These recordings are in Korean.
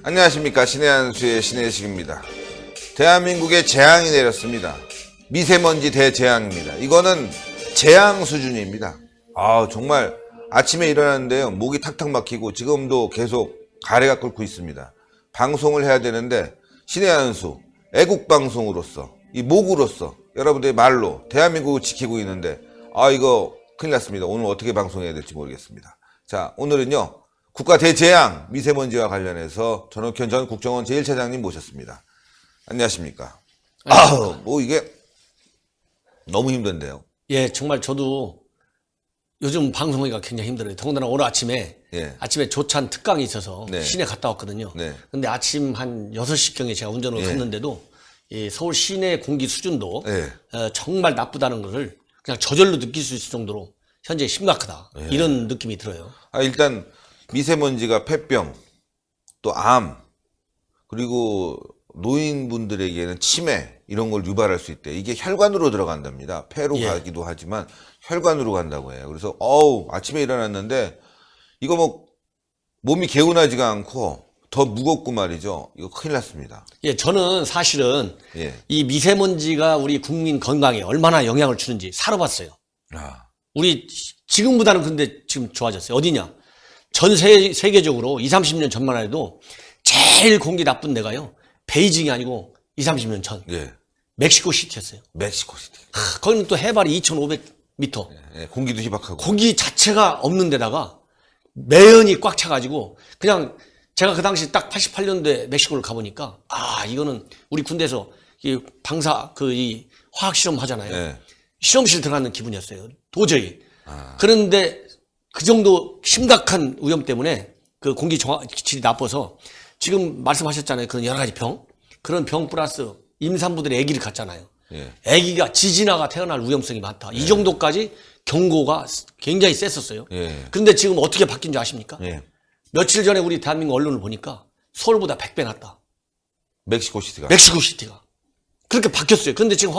안녕하십니까. 신의 한수의 신의식입니다. 대한민국에 재앙이 내렸습니다. 미세먼지 대재앙입니다. 이거는 재앙 수준입니다. 정말 아침에 일어났는데요, 목이 탁탁 막히고 지금도 계속 가래가 끓고 있습니다. 방송을 해야 되는데 신의 한수 애국방송으로서 이 목으로서 여러분들의 말로 대한민국을 지키고 있는데 이거 큰일 났습니다. 오늘 어떻게 방송해야 될지 모르겠습니다. 자, 오늘은요, 국가 대재앙 미세먼지와 관련해서 전옥현 전 국정원 제1차장님 모셨습니다. 안녕하십니까. 이게 너무 힘든데요. 예, 정말 저도 요즘 방송하기가 굉장히 힘들어요. 더군다나 오늘 아침에 아침에 조찬 특강이 있어서 시내 갔다 왔거든요. 근데 아침 한 6시경에 제가 운전을 갔는데도 이 서울 시내 공기 수준도 정말 나쁘다는 것을 그냥 저절로 느낄 수 있을 정도로 현재 심각하다. 이런 느낌이 들어요. 일단 미세먼지가 폐병, 또 암, 그리고 노인분들에게는 치매 이런 걸 유발할 수 있대. 이게 혈관으로 들어간답니다. 폐로 가기도 하지만 혈관으로 간다고 해요. 그래서 아침에 일어났는데 이거 뭐 몸이 개운하지가 않고 더 무겁고 말이죠. 이거 큰일 났습니다. 예, 저는 사실은 이 미세먼지가 우리 국민 건강에 얼마나 영향을 주는지 살아봤어요. 우리 지금보다는 근데 지금 좋아졌어요. 어디냐? 전 세계적으로 20, 30년 전만 해도 제일 공기 나쁜 데가요, 베이징이 아니고 20, 30년 전 멕시코 시티였어요. 멕시코 시티. 거기는 또 해발이 2,500m. 공기도 희박하고. 공기 자체가 없는 데다가 매연이 꽉 차가지고 그냥 제가 그 당시 딱 88년도에 멕시코를 가보니까 이거는 우리 군대에서 이 이 화학 실험 하잖아요. 실험실 들어가는 기분이었어요. 도저히. 그런데 그 정도 심각한 오염 때문에 그 공기 질이 나빠서 지금 말씀하셨잖아요. 그런 여러 가지 병. 그런 병 플러스 임산부들의 아기를 갖잖아요. 아기가 지진아가 태어날 위험성이 많다. 이 정도까지 경고가 굉장히 셌었어요. 그런데 지금 어떻게 바뀐 줄 아십니까? 며칠 전에 우리 대한민국 언론을 보니까 서울보다 100배 낫다. 멕시코 시티가. 그렇게 바뀌었어요. 그런데 지금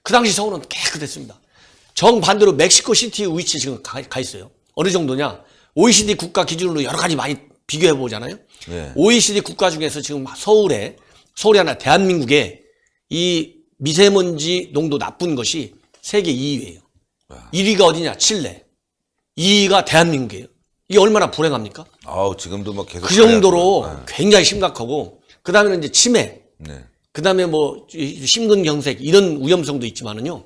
그 당시 서울은 깨끗했습니다. 정반대로 멕시코 시티 위치 지금 가 있어요. 어느 정도냐? OECD 국가 기준으로 여러 가지 많이 비교해 보잖아요. OECD 국가 중에서 지금 서울이 아니라 대한민국에 이 미세먼지 농도 나쁜 것이 세계 2위예요. 1위가 어디냐? 칠레. 2위가 대한민국이에요. 이게 얼마나 불행합니까? 지금도 뭐 계속 그 정도로 굉장히 심각하고, 그 다음에는 이제 치매, 그 다음에 뭐 심근경색 이런 위험성도 있지만은요,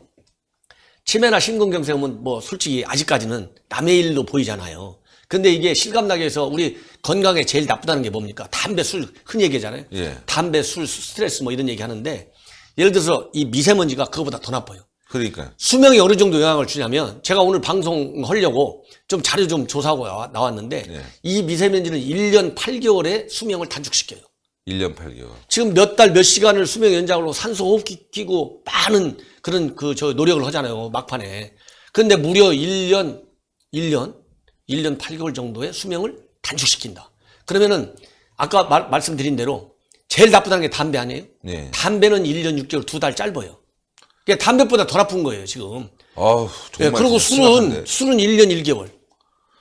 치매나 심근경색은 뭐 솔직히 아직까지는 남의 일로 보이잖아요. 근데 이게 실감나게 해서 우리 건강에 제일 나쁘다는 게 뭡니까? 담배, 술, 흔히 얘기하잖아요. 담배, 술, 스트레스 뭐 이런 얘기 하는데, 예를 들어서 이 미세먼지가 그거보다 더 나빠요. 그러니까 수명에 어느 정도 영향을 주냐면, 제가 오늘 방송하려고 좀 자료 좀 조사하고 나왔는데, 이 미세먼지는 1년 8개월의 수명을 단축시켜요. 1년 8개월. 지금 몇 달 몇 시간을 수명 연장으로 산소 호흡기 끼고 많은 그런 노력을 하잖아요, 막판에. 그런데 무려 1년 8개월 정도의 수명을 단축시킨다. 그러면은 아까 말씀드린 대로 제일 나쁘다는 게 담배 아니에요? 담배는 1년 6개월, 2달 짧아요. 그러니까 담배보다 더 나쁜 거예요, 지금. 정말. 그리고 술은 1년 1개월.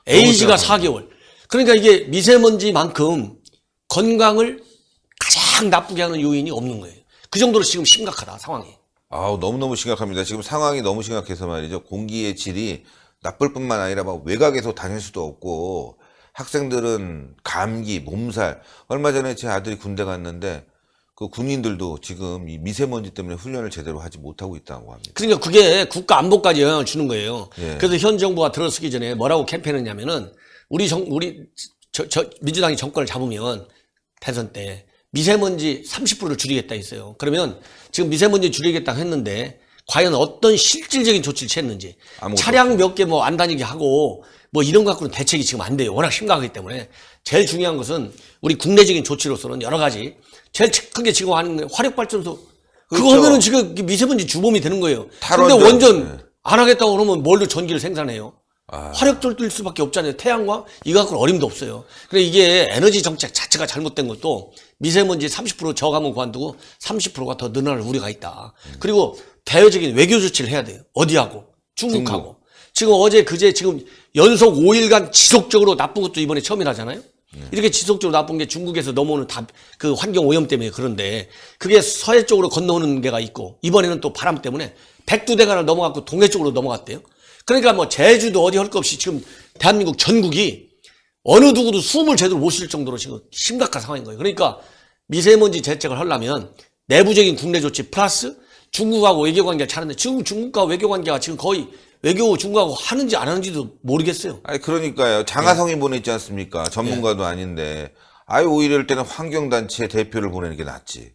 에이지가 4개월. 그러니까 이게 미세먼지만큼 건강을 가장 나쁘게 하는 요인이 없는 거예요. 그 정도로 지금 심각하다, 상황이. 너무너무 심각합니다. 지금 상황이 너무 심각해서 말이죠. 공기의 질이 나쁠 뿐만 아니라 막 외곽에서 다닐 수도 없고, 학생들은 감기, 몸살. 얼마 전에 제 아들이 군대 갔는데 그 군인들도 지금 이 미세먼지 때문에 훈련을 제대로 하지 못하고 있다고 합니다. 그러니까 그게 국가 안보까지 영향을 주는 거예요. 그래서 현 정부가 들어서기 전에 뭐라고 캠페인했냐면은 민주당이 정권을 잡으면 대선 때 미세먼지 30%를 줄이겠다 했어요. 그러면 지금 미세먼지 줄이겠다 했는데 과연 어떤 실질적인 조치를 취했는지, 차량 몇 개 뭐 안 다니게 하고 뭐 이런 거 갖고는 대책이 지금 안 돼요. 워낙 심각하기 때문에. 제일 중요한 것은 우리 국내적인 조치로서는 여러 가지, 제일 크게 지금 하는 화력발전소, 그거 하면은 지금 미세먼지 주범이 되는 거예요. 근데 원전 안 하겠다고 그러면 뭘로 전기를 생산해요? 화력을 뜰 수밖에 없잖아요. 태양광 이거 갖고는 어림도 없어요. 그래, 이게 에너지 정책 자체가 잘못된 것도 미세먼지 30% 저감은 관두고 30%가 더 늘어날 우려가 있다. 그리고 대외적인 외교 조치를 해야 돼요. 어디하고? 중국하고. 지금 어제 그제 지금 연속 5일간 지속적으로 나쁜 것도 이번에 처음이라잖아요. 이렇게 지속적으로 나쁜 게 중국에서 넘어오는 그 환경 오염 때문에 그런데 그게 서해 쪽으로 건너오는 데가 있고 이번에는 또 바람 때문에 백두대간을 넘어갔고 동해 쪽으로 넘어갔대요. 그러니까 뭐 제주도 어디 할 것 없이 지금 대한민국 전국이 어느 누구도 숨을 제대로 못 쉴 정도로 지금 심각한 상황인 거예요. 그러니까 미세먼지 대책을 하려면 내부적인 국내 조치 플러스 중국하고 외교관계를 차는데 지금 중국과 외교관계가 지금 거의 외교 중국하고 하는지 안 하는지도 모르겠어요. 아니 그러니까요. 장하성이 보냈지 않습니까? 전문가도 아닌데. 아예 오히려 이럴 때는 환경단체 대표를 보내는 게 낫지.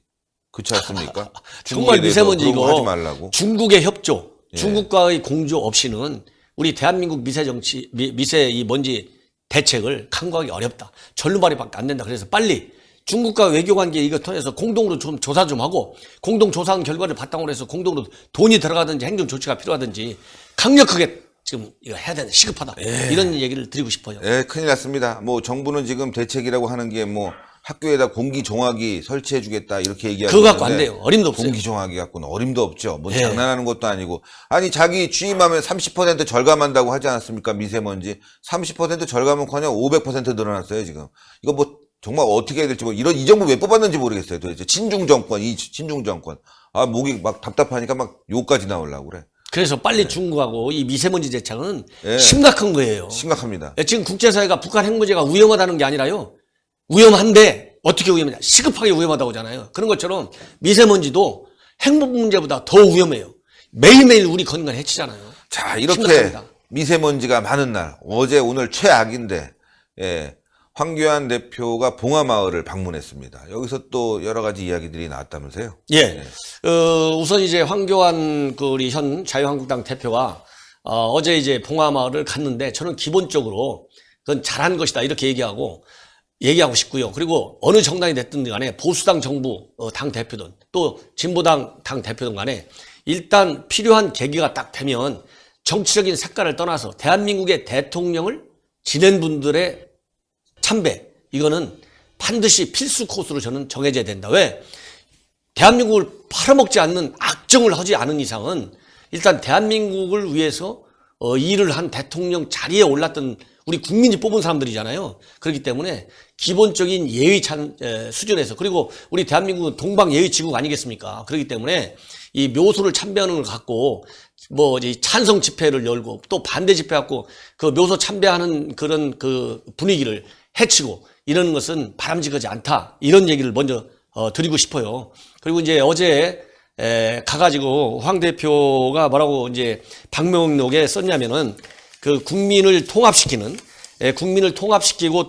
그렇지 않습니까? 정말 미세먼지 그런 거 이거 하지 말라고. 중국의 협조, 예. 중국과의 공조 없이는 우리 대한민국 미세 이 먼지 대책을 강구하기 어렵다. 절루발이밖에 안 된다. 그래서 빨리 중국과 외교관계 이거 통해서 공동으로 좀 조사 좀 하고 공동 조사한 결과를 바탕으로 해서 공동으로 돈이 들어가든지 행정 조치가 필요하든지 강력하게 지금 이거 해야 된다. 시급하다. 이런 얘기를 드리고 싶어요. 예, 큰일 났습니다. 뭐 정부는 지금 대책이라고 하는 게 뭐 학교에다 공기종화기 설치해 주겠다 이렇게 얘기하고 그거 갖고 안 있는데 돼요. 어림도 없어요. 공기종화기 갖고는 어림도 없죠. 뭐 예. 장난하는 것도 아니고. 아니 자기 취임하면 30% 절감한다고 하지 않았습니까? 미세먼지 30% 절감은커녕 500% 늘어났어요 지금. 이거 뭐 정말 어떻게 해야 될지 뭐 이 정부 왜 뽑았는지 모르겠어요. 도대체 친중 정권, 이 친중 정권. 아 목이 막 답답하니까 막 욕까지 나오려고 그래. 그래서 빨리 중국하고 이 미세먼지 대책은 예. 심각한 거예요. 심각합니다. 지금 국제사회가 북한 핵무제가 위험하다는 게 아니라요. 위험한데 어떻게 위험하냐. 시급하게 위험하다고 하잖아요. 그런 것처럼 미세먼지도 핵 문제보다 더 위험해요. 매일매일 우리 건강을 해치잖아요. 자, 이렇게 심각합니다. 미세먼지가 많은 날, 어제 오늘 최악인데, 예, 황교안 대표가 봉화마을을 방문했습니다. 여기서 또 여러 가지 이야기들이 나왔다면서요? 예. 우선 이제 황교안 우리 현 자유한국당 대표가 어제 이제 봉화마을을 갔는데 저는 기본적으로 그건 잘한 것이다 이렇게 얘기하고 싶고요. 그리고 어느 정당이 됐든 간에 보수당 정부 당 대표든 또 진보당 당 대표든 간에 일단 필요한 계기가 딱 되면 정치적인 색깔을 떠나서 대한민국의 대통령을 지낸 분들의 참배, 이거는 반드시 필수 코스로 저는 정해져야 된다. 왜? 대한민국을 팔아먹지 않는 악정을 하지 않은 이상은 일단 대한민국을 위해서 일을 한 대통령 자리에 올랐던 우리 국민이 뽑은 사람들이잖아요. 그렇기 때문에 기본적인 예의 수준에서, 그리고 우리 대한민국은 동방 예의 지국 아니겠습니까? 그렇기 때문에 이 묘소를 참배하는 걸 갖고 뭐 이 찬성 집회를 열고 또 반대 집회 갖고 그 묘소 참배하는 그런 그 분위기를 해치고 이러는 것은 바람직하지 않다. 이런 얘기를 먼저 드리고 싶어요. 그리고 이제 어제 가가지고 황 대표가 뭐라고 이제 방명록에 썼냐면은 그 국민을 통합시키고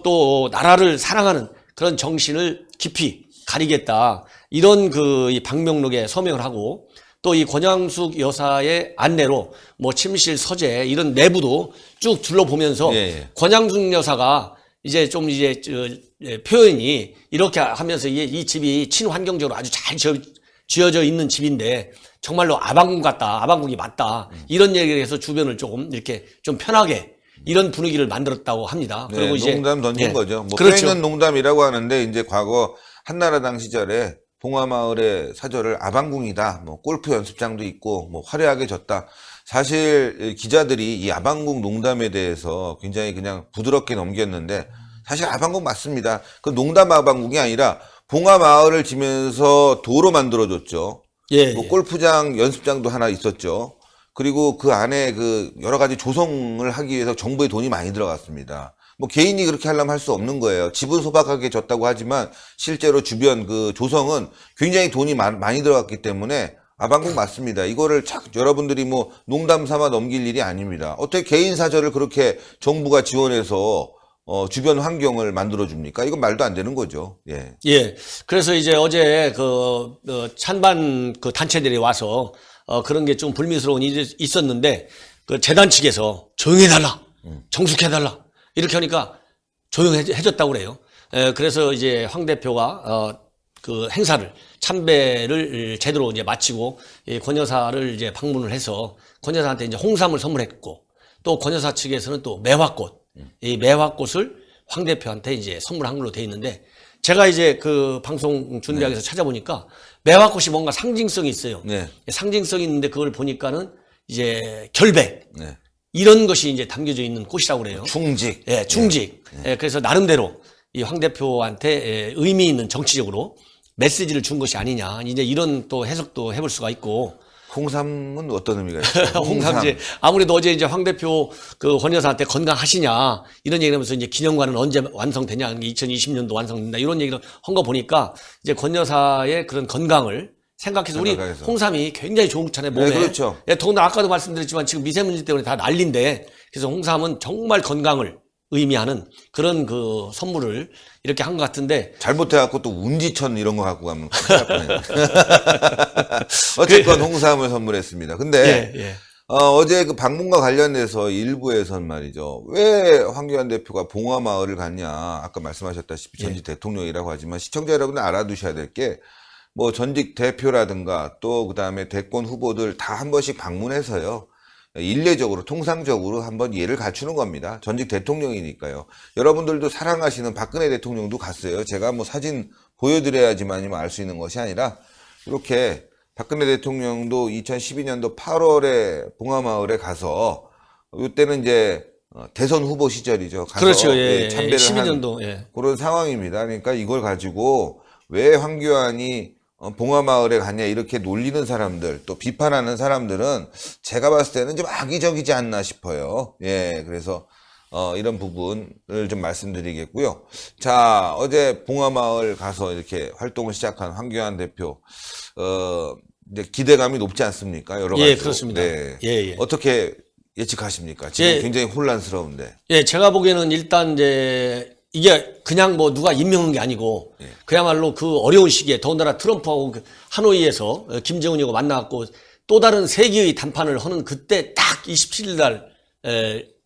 또 나라를 사랑하는 그런 정신을 깊이 가리겠다. 이런 그 이 방명록에 서명을 하고 또 이 권양숙 여사의 안내로 뭐 침실 서재 이런 내부도 쭉 둘러보면서 권양숙 여사가 이제 좀 이제 표현이 이렇게 하면서 이 집이 친환경적으로 아주 잘 지어져 있는 집인데 정말로 아방궁 같다, 아방궁이 맞다 이런 얘기를 해서 주변을 조금 이렇게 좀 편하게 이런 분위기를 만들었다고 합니다. 네, 그리고 이제 농담 던진 거죠. 뭐 그렇죠. 표현은 농담이라고 하는데 이제 과거 한나라당 시절에 봉화마을의 사절을 아방궁이다, 뭐 골프 연습장도 있고 뭐 화려하게 졌다. 사실 기자들이 이 아방궁 농담에 대해서 굉장히 그냥 부드럽게 넘겼는데 사실 아방궁 맞습니다. 그 농담 아방궁이 아니라 봉화마을을 지면서 도로 만들어줬죠. 뭐 골프장, 연습장도 하나 있었죠. 그리고 그 안에 그 여러 가지 조성을 하기 위해서 정부의 돈이 많이 들어갔습니다. 뭐 개인이 그렇게 하려면 할 수 없는 거예요. 집은 소박하게 졌다고 하지만 실제로 주변 그 조성은 굉장히 돈이 많이 들어갔기 때문에 아방궁 맞습니다. 이거를 여러분들이 뭐 농담 삼아 넘길 일이 아닙니다. 어떻게 개인 사절을 그렇게 정부가 지원해서 주변 환경을 만들어줍니까? 이건 말도 안 되는 거죠. 예. 예. 그래서 이제 어제 찬반 그 단체들이 와서 그런 게 좀 불미스러운 일이 있었는데 그 재단 측에서 조용해달라, 정숙해달라 이렇게 하니까 조용해졌다고 그래요. 그래서 이제 황 대표가 그 행사를 참배를 제대로 이제 마치고 권 여사를 이제 방문을 해서 권 여사한테 이제 홍삼을 선물했고 또 권 여사 측에서는 또 매화꽃, 이 매화꽃을 황 대표한테 이제 선물한 걸로 돼 있는데 제가 이제 그 방송 준비하기 위해서 찾아보니까 매화꽃이 뭔가 상징성이 있어요. 상징성이 있는데 그걸 보니까는 이제 결백. 이런 것이 이제 담겨져 있는 꽃이라고 그래요. 충직. 충직. 그래서 나름대로 이 황 대표한테 의미 있는 정치적으로 메시지를 준 것이 아니냐. 이제 이런 또 해석도 해볼 수가 있고. 홍삼은 어떤 의미가 있어요? 홍삼제. 아무래도 어제 이제 황 대표 그 권 여사한테 건강하시냐 이런 얘기를 하면서 이제 기념관은 언제 완성되냐, 2020년도 완성된다 이런 얘기를 한 거 보니까 이제 권 여사의 그런 건강을 생각해서 우리 생각해서. 홍삼이 굉장히 좋잖아요 몸에. 네, 그렇죠. 예, 더군다나 아까도 말씀드렸지만 지금 미세먼지 때문에 다 난리인데 그래서 홍삼은 정말 건강을 의미하는 그런 그 선물을 이렇게 한 것 같은데 잘못해갖고 또 운지천 이런 거 갖고 가면 큰일 날 뻔해요. 어쨌건 홍삼을 선물했습니다. 근데 예, 예. 어제 그 방문과 관련돼서 일부에선 말이죠. 왜 황교안 대표가 봉화마을을 갔냐. 아까 말씀하셨다시피 전직 대통령이라고 하지만 시청자 여러분들 알아두셔야 될 게 뭐 전직 대표라든가 또 그다음에 대권 후보들 다 한 번씩 방문해서요. 일례적으로 통상적으로 한번 예를 갖추는 겁니다. 전직 대통령이니까요. 여러분들도 사랑하시는 박근혜 대통령도 갔어요. 제가 뭐 사진 보여드려야지만 알 수 있는 것이 아니라 이렇게 박근혜 대통령도 2012년도 8월에 봉화마을에 가서 이때는 이제 대선 후보 시절이죠. 가서 그렇죠. 예, 참배를 12년도 한 예. 그런 상황입니다. 그러니까 이걸 가지고 왜 황교안이 봉화마을에 갔냐 이렇게 놀리는 사람들 또 비판하는 사람들은 제가 봤을 때는 좀 악의적이지 않나 싶어요. 예, 그래서 이런 부분을 좀 말씀드리겠고요. 자, 어제 봉화마을 가서 이렇게 활동을 시작한 황교안 대표 이제 기대감이 높지 않습니까? 여러 가지. 예, 그렇습니다. 네. 예, 예. 어떻게 예측하십니까? 지금 예. 굉장히 혼란스러운데. 예, 제가 보기에는 일단 이제 이게 그냥 뭐 누가 임명한 게 아니고 그야말로 그 어려운 시기에 더군다나 트럼프하고 그 하노이에서 김정은이하고 만나갖고 또 다른 세계의談판을 하는 그때 딱 27일 날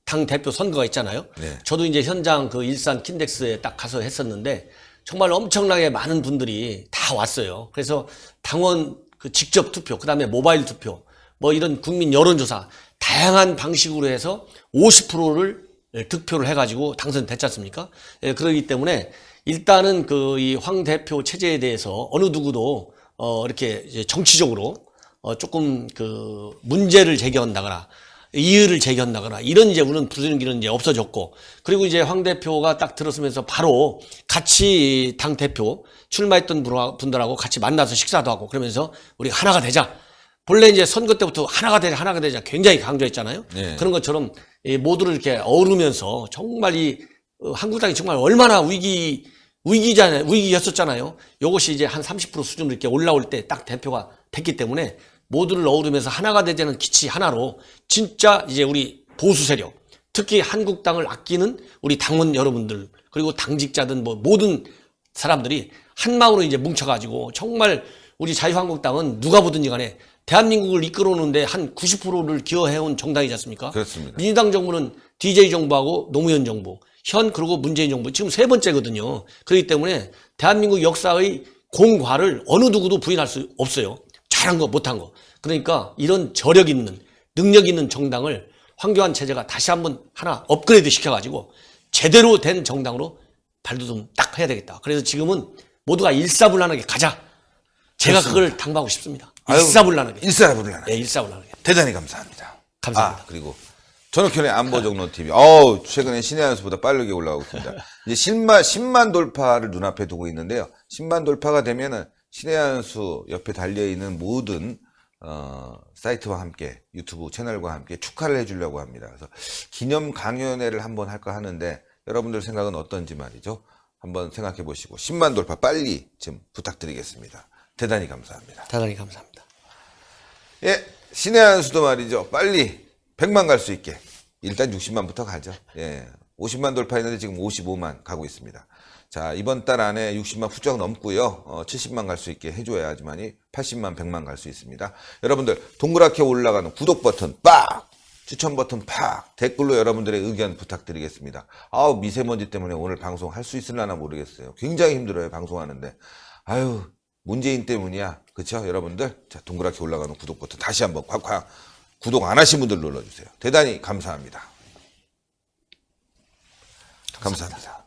당 대표 선거가 있잖아요. 네. 저도 이제 현장 그 일산 킨덱스에 딱 가서 했었는데 정말 엄청나게 많은 분들이 다 왔어요. 그래서 당원 그 직접 투표, 그다음에 모바일 투표, 뭐 이런 국민 여론조사 다양한 방식으로 해서 50%를 득표를 해가지고 당선됐지 않습니까? 예, 그러기 때문에 일단은 그 이 황 대표 체제에 대해서 어느 누구도 이렇게 이제 정치적으로 조금 그 문제를 제기한다거나 이의를 제기한다거나 이런 이제 우는 분위기는 이제 없어졌고 그리고 이제 황 대표가 딱 들었으면서 바로 같이 당 대표 출마했던 분들하고 같이 만나서 식사도 하고 그러면서 우리 하나가 되자. 본래 이제 선거 때부터 하나가 되자 굉장히 강조했잖아요. 네. 그런 것처럼 이 모두를 이렇게 어우르면서 정말 이 한국당이 정말 얼마나 위기였었잖아요. 이것이 이제 한 30% 수준으로 이렇게 올라올 때 딱 대표가 됐기 때문에 모두를 어우르면서 하나가 되자는 기치 하나로 진짜 이제 우리 보수 세력, 특히 한국당을 아끼는 우리 당원 여러분들 그리고 당직자든 뭐 모든 사람들이 한 마음으로 이제 뭉쳐가지고 정말 우리 자유한국당은 누가 보든지 간에 대한민국을 이끌어오는데 한 90%를 기여해온 정당이지 않습니까? 그렇습니다. 민주당 정부는 DJ 정부하고 노무현 정부, 현 그리고 문재인 정부 지금 세 번째거든요. 그렇기 때문에 대한민국 역사의 공과를 어느 누구도 부인할 수 없어요. 잘한 거 못한 거. 그러니까 이런 저력 있는 능력 있는 정당을 황교안 체제가 다시 한번 하나 업그레이드 시켜가지고 제대로 된 정당으로 발돋움 딱 해야 되겠다. 그래서 지금은 모두가 일사불란하게 가자. 제가 그렇습니다. 그걸 당부하고 싶습니다. 일사불란하게. 일사불란하게. 예, 일사불란하게. 대단히 감사합니다. 감사합니다. 그리고 전옥현의 안보정로 TV. 최근에 신의 한수보다 빠르게 올라오고 있습니다. 이제 10만 돌파를 눈앞에 두고 있는데요. 10만 돌파가 되면은 신의 한수 옆에 달려있는 모든, 사이트와 함께, 유튜브 채널과 함께 축하를 해주려고 합니다. 그래서 기념 강연회를 한번 할까 하는데 여러분들 생각은 어떤지 말이죠. 한번 생각해 보시고 10만 돌파 빨리 좀 부탁드리겠습니다. 대단히 감사합니다. 대단히 감사합니다. 예, 신의 한수도 말이죠. 빨리 100만 갈 수 있게. 일단 60만부터 가죠. 예. 50만 돌파했는데 지금 55만 가고 있습니다. 자, 이번 달 안에 60만 훌쩍 넘고요. 70만 갈 수 있게 해줘야지만이 80만, 100만 갈 수 있습니다. 여러분들, 동그랗게 올라가는 구독 버튼 빡! 추천 버튼 팍! 댓글로 여러분들의 의견 부탁드리겠습니다. 미세먼지 때문에 오늘 방송 할 수 있으려나 모르겠어요. 굉장히 힘들어요, 방송하는데. 문재인 때문이야. 그쵸? 여러분들, 자, 동그랗게 올라가는 구독 버튼 다시 한번 콱콱 구독 안 하신 분들 눌러주세요. 대단히 감사합니다. 감사합니다.